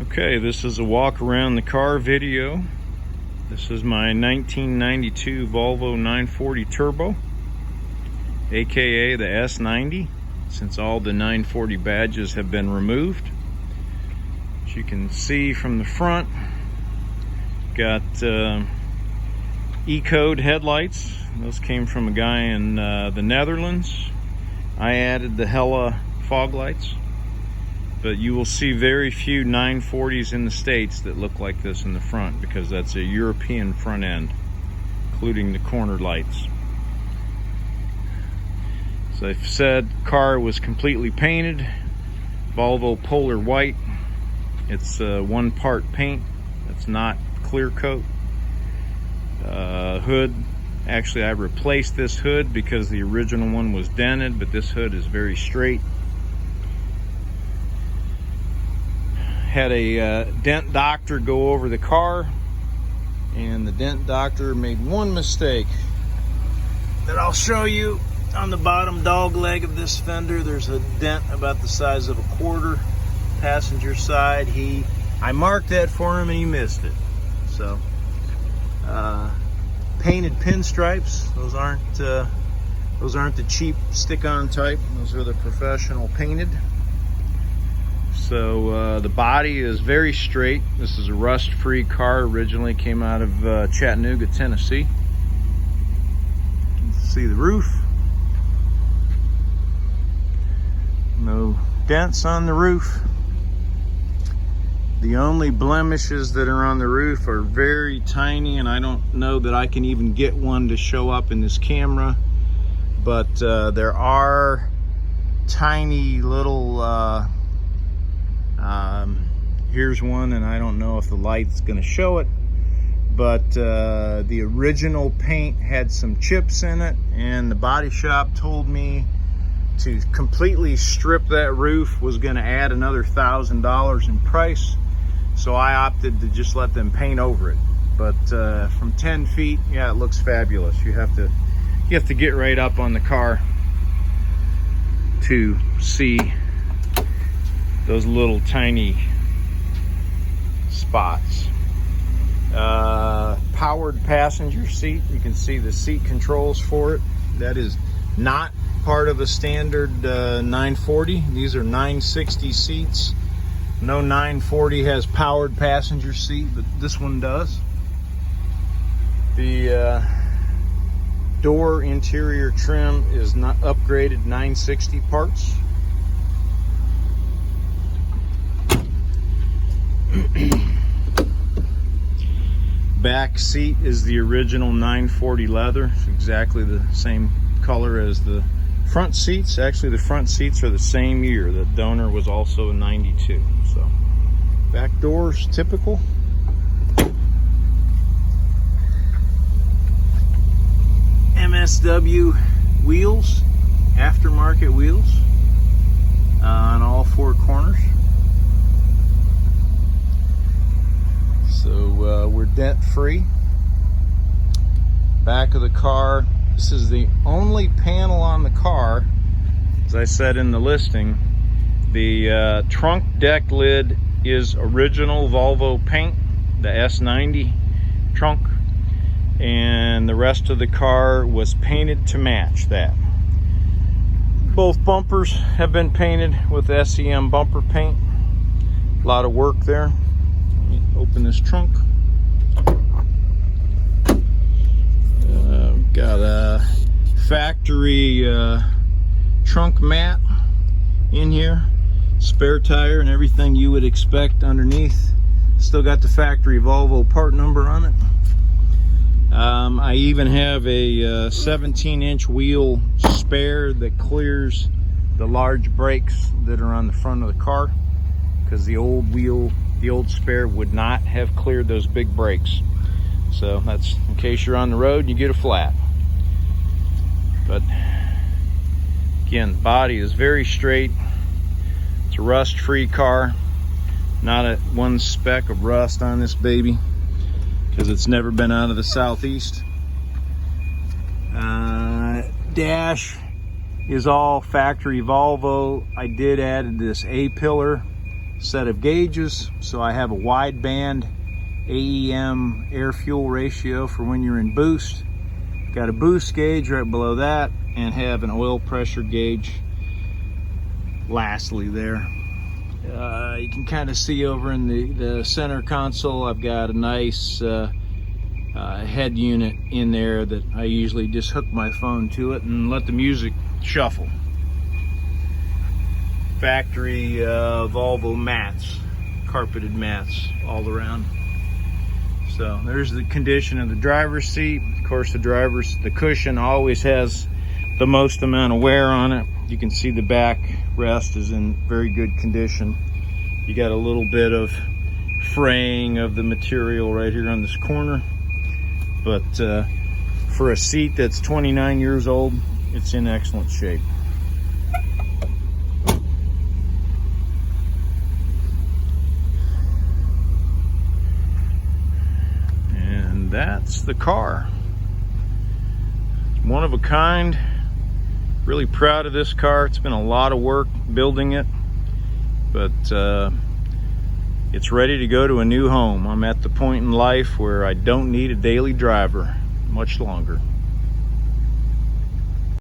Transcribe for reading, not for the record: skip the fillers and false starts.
Okay, this is a walk around the car video. This is my 1992 Volvo 940 Turbo, aka the S90, since all the 940 badges have been removed. As you can see from the front, got E-code headlights. Those came from a guy in the Netherlands. I added the Hella fog lights. But you will see very few 940s in the States that look like this in the front, because that's a European front end, including the corner lights. As I've said, car was completely painted, Volvo Polar White. It's one part paint, it's not clear coat. Hood, actually I replaced this hood because the original one was dented, but this hood is very straight. Had a dent doctor go over the car, and the dent doctor made one mistake that I'll show you. On the bottom dog leg of this fender, there's a dent about the size of a quarter, passenger side. I marked that for him and he missed it. So painted pinstripes. Those aren't the cheap stick-on type. Those are the professional painted. So the body is very straight. This is a rust-free car. Originally came out of Chattanooga, Tennessee. You can see the roof. No dents on the roof. The only blemishes that are on the roof are very tiny, and I don't know that I can even get one to show up in this camera. But there are tiny little here's one, and I don't know if the light's going to show it, but the original paint had some chips in it, and the body shop told me to completely strip that roof was going to add another $1,000 in price, so I opted to just let them paint over it. But from 10 feet, yeah, it looks fabulous. You have to get right up on the car to see those little tiny spots. Powered passenger seat. You can see the seat controls for it. That is not part of a standard 940. These are 960 seats. No 940 has powered passenger seat, but this one does. The door interior trim is not upgraded 960 parts. Back seat is the original 940 leather. It's exactly the same color as the front seats. Actually, the front seats are the same year. The donor was also a 92. So back doors, typical. MSW wheels, aftermarket wheels on all four corners. So we're dent free. Back of the car, this is the only panel on the car, as I said in the listing. The trunk deck lid is original Volvo paint, the S90 trunk, and the rest of the car was painted to match that. Both bumpers have been painted with SEM bumper paint. A lot of work there. Open this trunk. Got a factory trunk mat in here, spare tire and everything you would expect underneath. Still got the factory Volvo part number on it. I even have a 17-inch wheel spare that clears the large brakes that are on the front of the car, because the old wheel, the old spare would not have cleared those big brakes. So that's in case you're on the road and you get a flat. But again, the body is very straight. It's a rust-free car. Not a one speck of rust on this baby, because it's never been out of the Southeast. Dash is all factory Volvo. I did add this A-pillar set of gauges, so I have a wide band AEM air fuel ratio for when you're in boost. Got a boost gauge right below that, and have an oil pressure gauge lastly there. You can kind of see over in the center console, I've got a nice head unit in there that I usually just hook my phone to it and let the music shuffle. Factory Volvo mats, carpeted mats all around. So there's the condition of the driver's seat. Of course, the cushion always has the most amount of wear on it. You can see the back rest is in very good condition. You got a little bit of fraying of the material right here on this corner, but for a seat that's 29 years old, it's in excellent shape. And that's the car. One of a kind. Really proud of this car. It's been a lot of work building it, but it's ready to go to a new home. I'm at the point in life where I don't need a daily driver much longer.